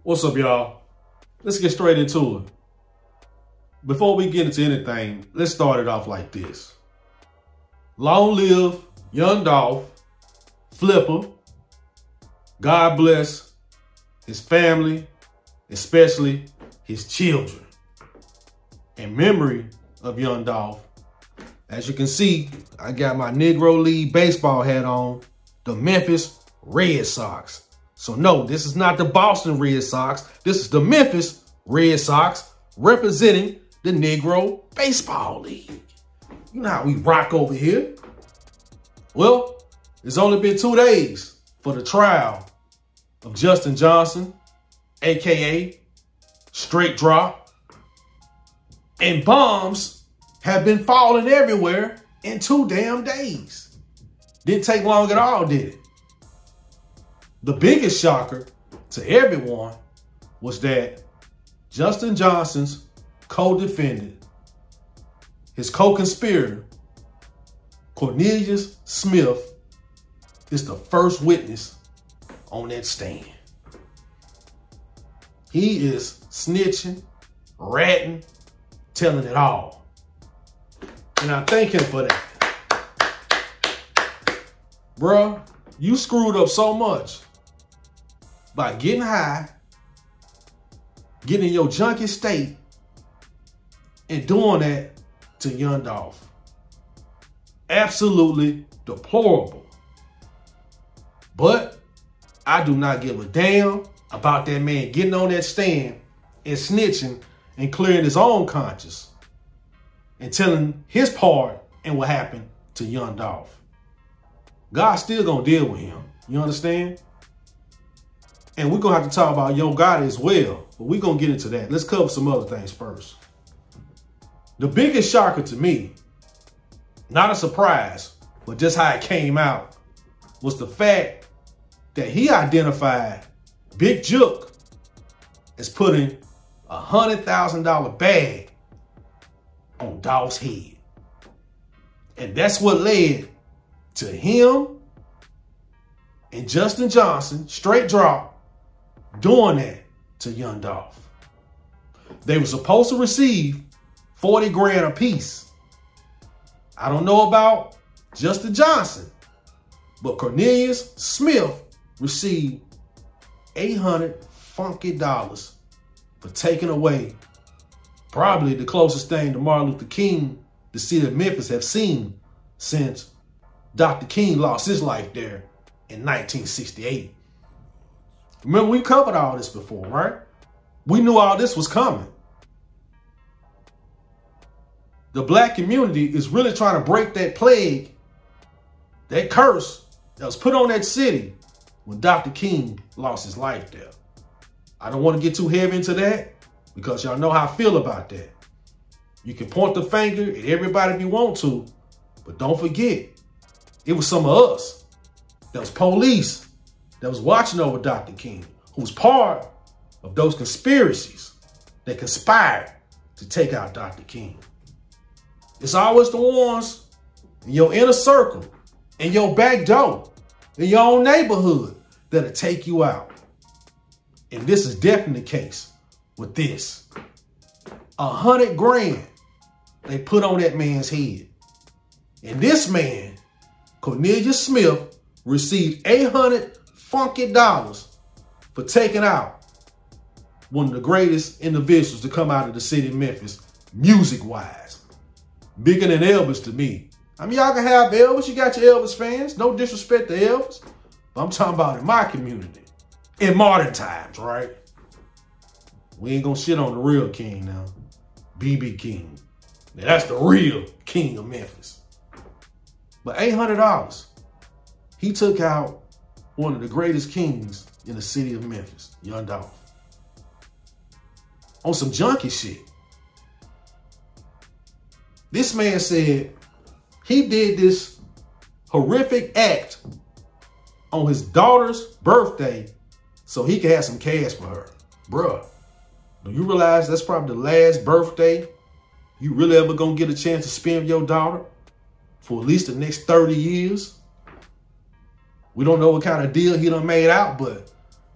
What's up, y'all? Let's get straight into it. Before we get into anything, let's start it off like this. Long live Young Dolph, Flippa. God bless his family, especially his children. In memory of Young Dolph, as you can see, I got my Negro League baseball hat on, the Memphis Red Sox. So no, this is not the Boston Red Sox. This is the Memphis Red Sox representing the Negro Baseball League. You know how we rock over here. Well, it's only been 2 days for the trial of Justin Johnson, AKA Straight Drop. And bombs have been falling everywhere in 2 damn days. Didn't take long at all, did it? The biggest shocker to everyone was that Justin Johnson's co-defendant, his co-conspirator, Cornelius Smith, is the first witness on that stand. He is snitching, ratting, telling it all. And I thank him for that. Bruh, you screwed up so much by getting high, getting in your junkie state, and doing that to Young Dolph. Absolutely deplorable. But I do not give a damn about that man getting on that stand and snitching and clearing his own conscience and telling his part in what happened to Young Dolph. God's still gonna deal with him. You understand? And we're gonna have to talk about Young Gotti as well, but we're gonna get into that. Let's cover some other things first. The biggest shocker to me, not a surprise, but just how it came out, was the fact that he identified Big Jook as putting a $100,000 bag on Dolph's head. And that's what led to him and Justin Johnson, Straight Drop, doing that to Young Dolph. They were supposed to receive 40 grand apiece. I don't know about Justin Johnson, but Cornelius Smith received $800 funky for taking away probably the closest thing to Martin Luther King the city of Memphis have seen since Dr. King lost his life there in 1968. Remember, we covered all this before, right? We knew all this was coming. The black community is really trying to break that plague, that curse that was put on that city when Dr. King lost his life there. I don't want to get too heavy into that because y'all know how I feel about that. You can point the finger at everybody if you want to, but don't forget, it was some of us that was police that was watching over Dr. King, who was part of those conspiracies that conspired to take out Dr. King. It's always the ones in your inner circle, in your back door, in your own neighborhood that'll take you out. And this is definitely the case with this. 100 grand they put on that man's head. And this man, Cornelius Smith, received $800 funky for taking out one of the greatest individuals to come out of the city of Memphis, music-wise. Bigger than Elvis to me. I mean, y'all can have Elvis. You got your Elvis fans. No disrespect to Elvis. But I'm talking about in my community. In modern times, right? We ain't gonna shit on the real king now. BB King. Now, that's the real king of Memphis. But $800, he took out one of the greatest kings in the city of Memphis, Young Dolph. On some junkie shit. This man said he did this horrific act on his daughter's birthday so he could have some cash for her. Bruh, do you realize that's probably the last birthday you really ever gonna get a chance to spend with your daughter for at least the next 30 years? We don't know what kind of deal he done made out, but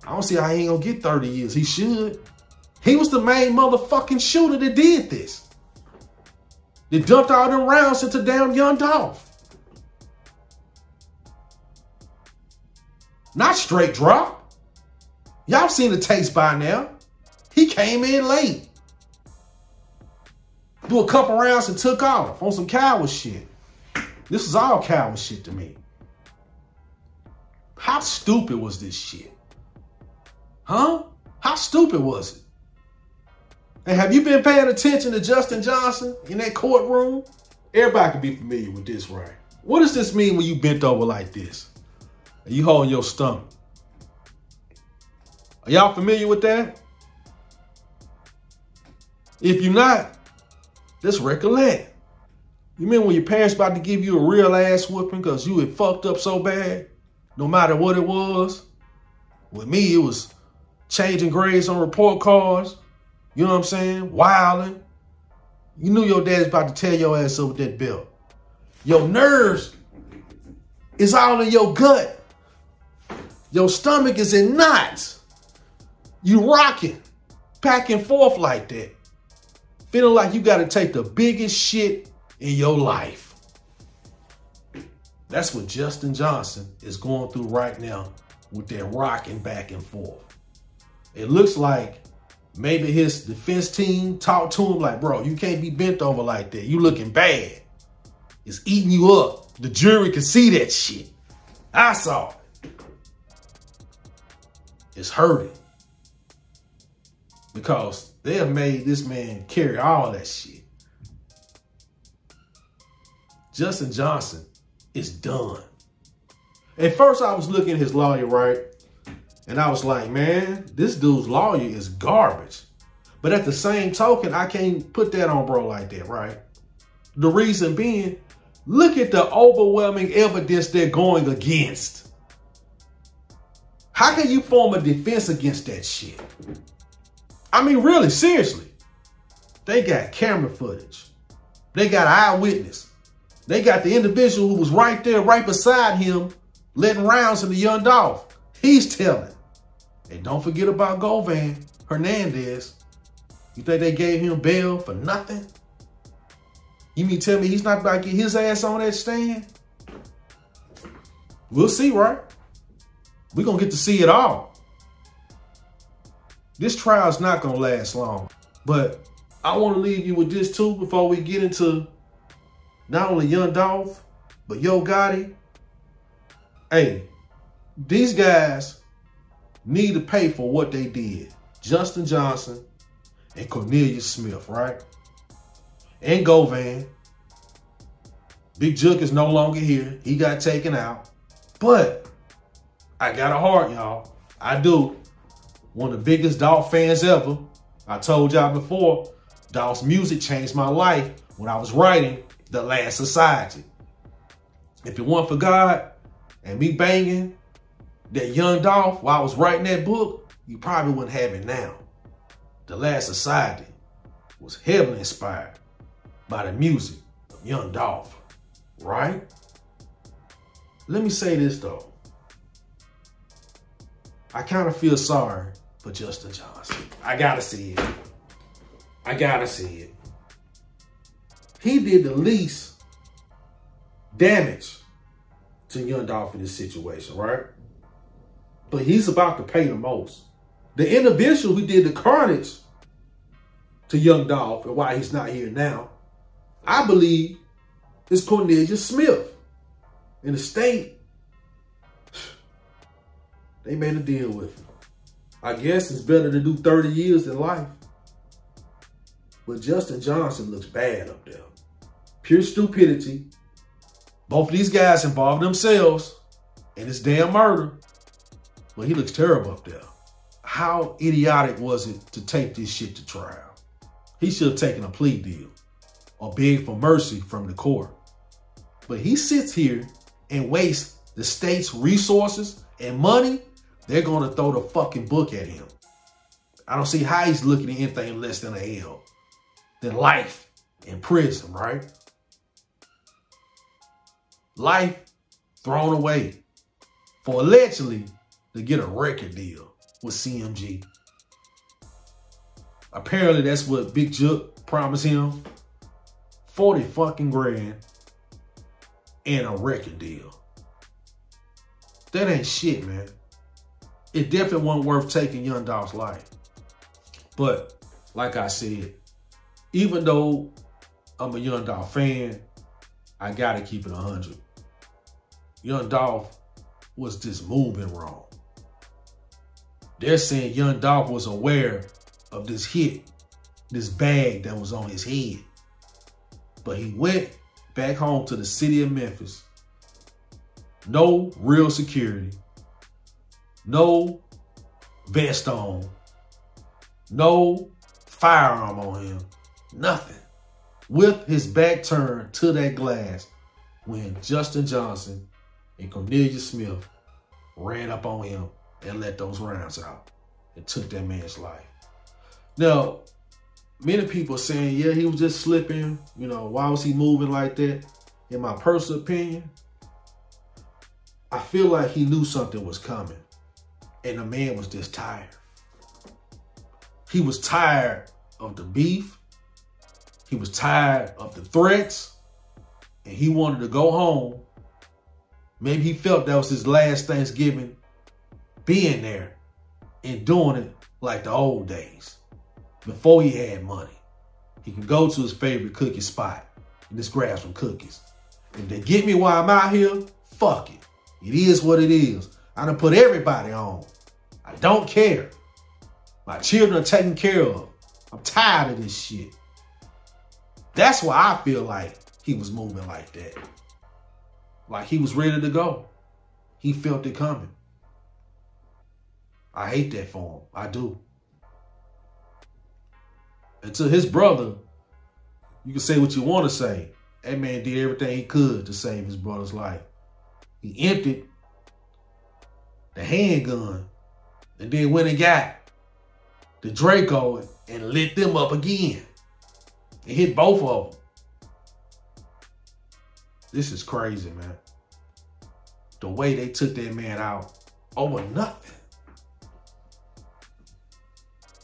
I don't see how he ain't gonna get 30 years. He should. He was the main motherfucking shooter that did this. They dumped all them rounds into damn Young Dolph. Not straight drop. Y'all seen the taste by now. He came in late. Do a couple rounds and took off on some coward shit. This is all coward shit to me. How stupid was this shit? Huh? How stupid was it? And have you been paying attention to Justin Johnson in that courtroom? Everybody can be familiar with this, right? What does this mean when you bent over like this and you holding your stomach? Are y'all familiar with that? If you're not, let's recollect. You remember when your parents about to give you a real ass whooping because you had fucked up so bad, no matter what it was? With me, it was changing grades on report cards. You know what I'm saying? Wilding. You knew your dad's about to tear your ass up with that belt. Your nerves is all in your gut. Your stomach is in knots. You rocking back and forth like that. Feeling like you got to take the biggest shit in your life. That's what Justin Johnson is going through right now with that rocking back and forth. It looks like maybe his defense team talked to him like, bro, you can't be bent over like that. You looking bad. It's eating you up. The jury can see that shit. I saw it. It's hurting. Because they have made this man carry all that shit. Justin Johnson is done. At first I was looking at his lawyer, right? And I was like, man, this dude's lawyer is garbage. But at the same token, I can't put that on bro like that, right? The reason being, look at the overwhelming evidence they're going against. How can you form a defense against that shit? I mean, really, seriously. They got camera footage. They got an eyewitness. They got the individual who was right there, right beside him, letting rounds into Young Dolph. He's telling. And don't forget about Govan Hernandez. You think they gave him bail for nothing? You mean tell me he's not about to get his ass on that stand? We'll see, right? We're going to get to see it all. This trial's not going to last long. But I want to leave you with this too before we get into not only Young Dolph, but Yo Gotti. Hey, these guys need to pay for what they did. Justin Johnson and Cornelius Smith, right? And Govan. Big Jook is no longer here. He got taken out. But I got a heart, y'all. I do. One of the biggest Dolph fans ever. I told y'all before, Dolph's music changed my life when I was writing The Last Society. If it weren't for God and me banging that Young Dolph while I was writing that book, you probably wouldn't have it now. The Last Society was heavily inspired by the music of Young Dolph, right? Let me say this though. I kind of feel sorry for Justin Johnson. I gotta see it. I gotta see it. He did the least damage to Young Dolph in this situation, right? But he's about to pay the most. The individual who did the carnage to Young Dolph and why he's not here now, I believe, is Cornelius Smith. In the state, they made a deal with him. I guess it's better to do 30 years than life. But Justin Johnson looks bad up there. Pure stupidity. Both of these guys involved themselves in this damn murder. But he looks terrible up there. How idiotic was it to take this shit to trial? He should have taken a plea deal or begged for mercy from the court. But he sits here and wastes the state's resources and money. They're going to throw the fucking book at him. I don't see how he's looking at anything less than a L, than life in prison, right? Life thrown away for allegedly to get a record deal. with CMG. Apparently, that's what Big Jook promised him. 40 fucking grand and a record deal. That ain't shit, man. It definitely wasn't worth taking Young Dolph's life. But, like I said, even though I'm a Young Dolph fan, I gotta keep it 100. Young Dolph was just moving wrong. They're saying Young Dolph was aware of this hit, this bag that was on his head. But he went back home to the city of Memphis. No real security. No vest on. No firearm on him. Nothing. With his back turned to that glass when Justin Johnson and Cornelius Smith ran up on him and let those rounds out and took that man's life. Now, many people are saying, yeah, he was just slipping. You know, why was he moving like that? In my personal opinion, I feel like he knew something was coming. And the man was just tired. He was tired of the beef. He was tired of the threats. And he wanted to go home. Maybe he felt that was his last Thanksgiving being there and doing it like the old days. Before he had money. He can go to his favorite cookie spot and just grab some cookies. If they get me while I'm out here, fuck it. It is what it is. I done put everybody on. I don't care. My children are taken care of. I'm tired of this shit. That's why I feel like he was moving like that. Like he was ready to go. He felt it coming. I hate that for him. I do. And to his brother, you can say what you want to say. That man did everything he could to save his brother's life. He emptied the handgun and then went and got the Draco and lit them up again. It hit both of them. This is crazy, man. The way they took that man out over nothing.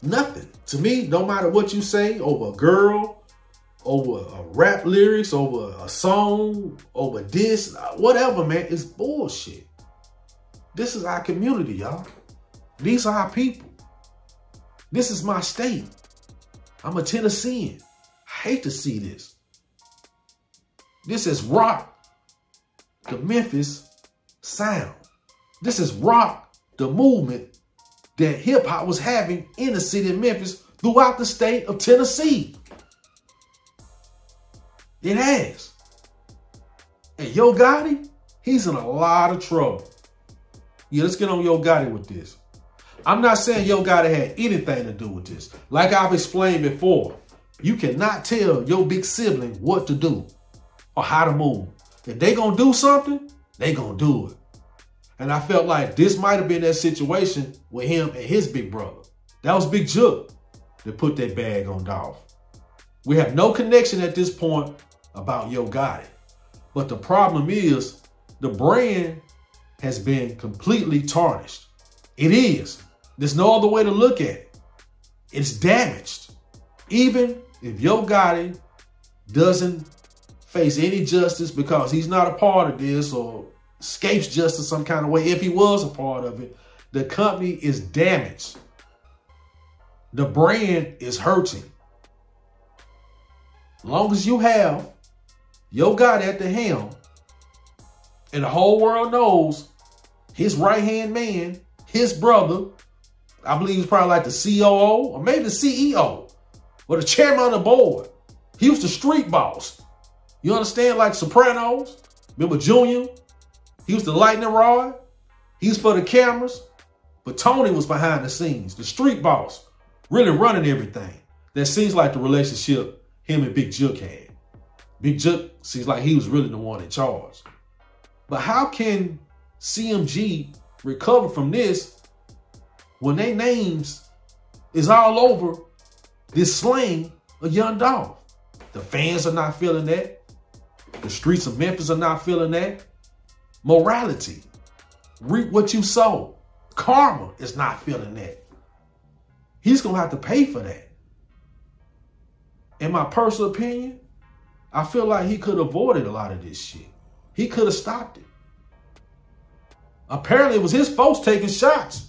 Nothing. To me, no matter what you say, over a girl, over a rap lyrics, over a song, over this, whatever, man, it's bullshit. This is our community, y'all. These are our people. This is my state. I'm a Tennessean. I hate to see this. This is rock the Memphis Sound. This is rock the movement that hip hop was having in the city of Memphis throughout the state of Tennessee. It has. And Yo Gotti, he's in a lot of trouble. Yeah, let's get on Yo Gotti with this. I'm not saying Yo Gotti had anything to do with this. Like I've explained before, you cannot tell your big sibling what to do or how to move. If they gonna do something, they gonna do it. And I felt like this might have been that situation with him and his big brother. That was Big Jook that put that bag on Dolph. We have no connection at this point about Yo Gotti. But the problem is the brand has been completely tarnished. It is. There's no other way to look at it. It's damaged. Even if Yo Gotti doesn't face any justice because he's not a part of this or escapes justice some kind of way, if he was a part of it, the company is damaged. The brand is hurting. As long as you have Yo Gotti at the helm and the whole world knows his right-hand man, his brother, I believe he's probably like the COO or maybe the CEO or the chairman of the board. He was the street boss. You understand, like Sopranos? Remember Junior? He was the lightning rod. He's for the cameras. But Tony was behind the scenes, the street boss, really running everything. That seems like the relationship him and Big Jook had. Big Jook seems like he was really the one in charge. But how can CMG recover from this when their names is all over this slang of Young Dolph? The fans are not feeling that. The streets of Memphis are not feeling that. Morality. Reap what you sow. Karma is not feeling that. He's going to have to pay for that. In my personal opinion, I feel like he could have avoided a lot of this shit. He could have stopped it. Apparently, it was his folks taking shots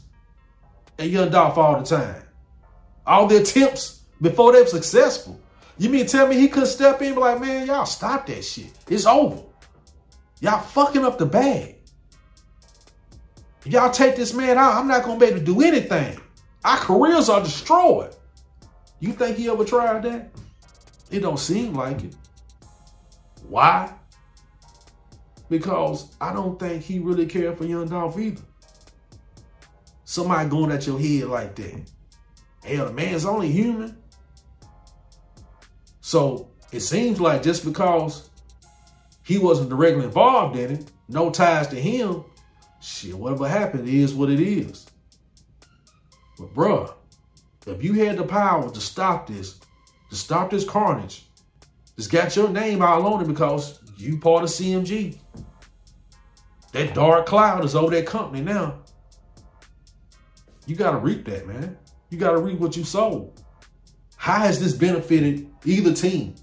at Young Dolph all the time. All the attempts before they were successful. You mean tell me he could step in and be like, man, y'all stop that shit. It's over. Y'all fucking up the bag. If y'all take this man out, I'm not going to be able to do anything. Our careers are destroyed. You think he ever tried that? It don't seem like it. Why? Because I don't think he really cared for Young Dolph either. Somebody going at your head like that. Hell, the man's only human. So it seems like just because he wasn't directly involved in it, no ties to him, shit, whatever happened is what it is. But bruh, if you had the power to stop this carnage, just got your name all on it because you part of CMG. That dark cloud is over that company now. You got to reap that, man. You got to reap what you sowed. How has this benefited either team?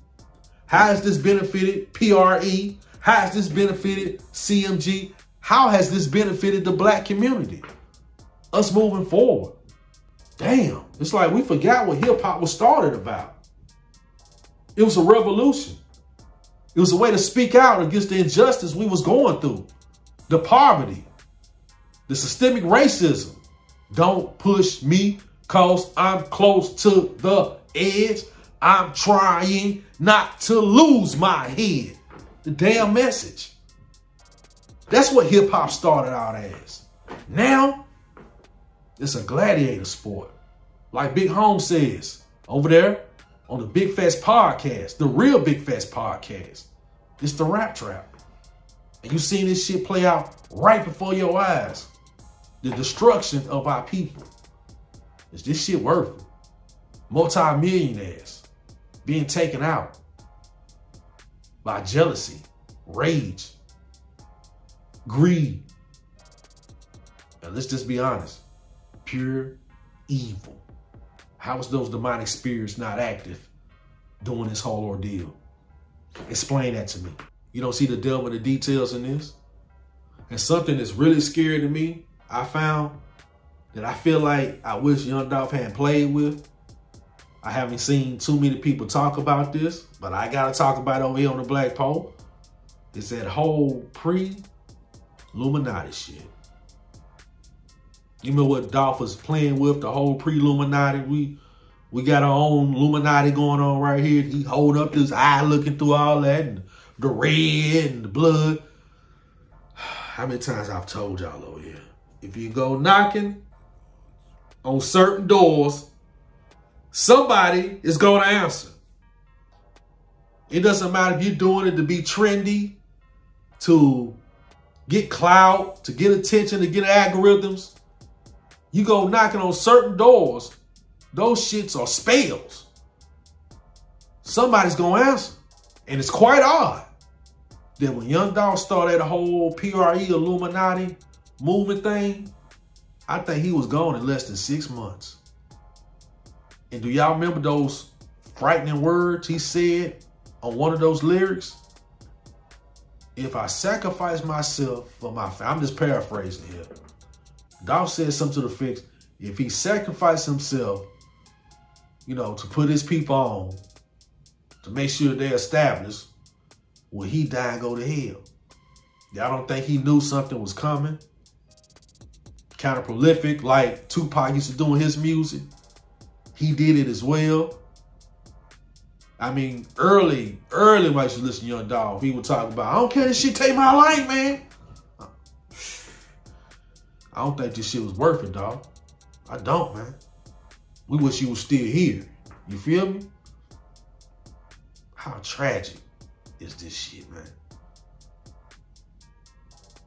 How has this benefited P.O.E? How has this benefited CMG? How has this benefited the black community? Us moving forward. Damn, it's like we forgot what hip hop was started about. It was a revolution. It was a way to speak out against the injustice we was going through. The poverty, the systemic racism. Don't push me cause I'm close to the edge. I'm trying not to lose my head. The damn message. That's what hip hop started out as. Now, it's a gladiator sport. Like Big Home says over there on the Big Fest podcast, the real Big Fest podcast. It's the rap trap. And you seen this shit play out right before your eyes. The destruction of our people. Is this shit worth it? Multi-millionaires being taken out by jealousy, rage, greed. And let's just be honest. Pure evil. How is those demonic spirits not active during this whole ordeal? Explain that to me. You don't see the devil in the details in this? And something that's really scary to me, I found that I feel like I wish Young Dolph hadn't played with. I haven't seen too many people talk about this, but I got to talk about it over here on the Black P.O.E. It's that whole pre-Illuminati shit. You know what Dolph was playing with, the whole pre-Illuminati. We got our own Illuminati going on right here. He hold up his eye looking through all that, and the red and the blood. How many times I've told y'all over here? If you go knocking on certain doors, somebody is going to answer. It doesn't matter if you're doing it to be trendy, to get clout, to get attention, to get algorithms. You go knocking on certain doors, those shits are spells. Somebody's going to answer. And it's quite odd that when Young Dolph started the whole P.O.E. Illuminati movement thing, I think he was gone in less than 6 months. And do y'all remember those frightening words he said on one of those lyrics? If I sacrifice myself for my family, I'm just paraphrasing here. Dolph said something to the effect, if he sacrificed himself, you know, to put his people on, to make sure they're established, will he die and go to hell? Y'all don't think he knew something was coming? Kind of prolific, like Tupac used to do in his music. He did it as well. I mean, early when I used to listen to Young Dolph, he would talk about, I don't care, this shit take my life, man. I don't think this shit was worth it, dog. I don't, man. We wish you was still here. You feel me? How tragic is this shit, man?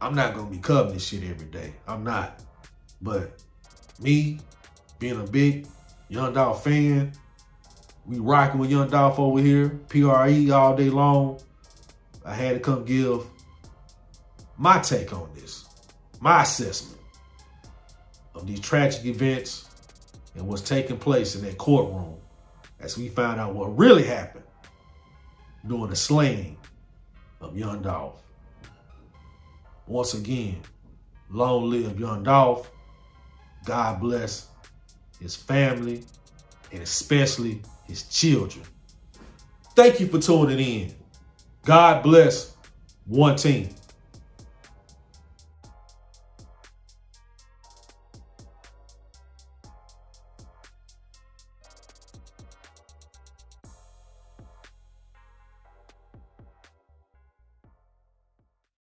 I'm not going to be covering this shit every day. I'm not. But me, being a big Young Dolph fan, we rocking with Young Dolph over here, P.O.E. all day long. I had to come give my take on this, my assessment of these tragic events and what's taking place in that courtroom as we found out what really happened during the slaying of Young Dolph. Once again, long live Young Dolph. God bless his family and especially his children. Thank you for tuning in. God bless one team.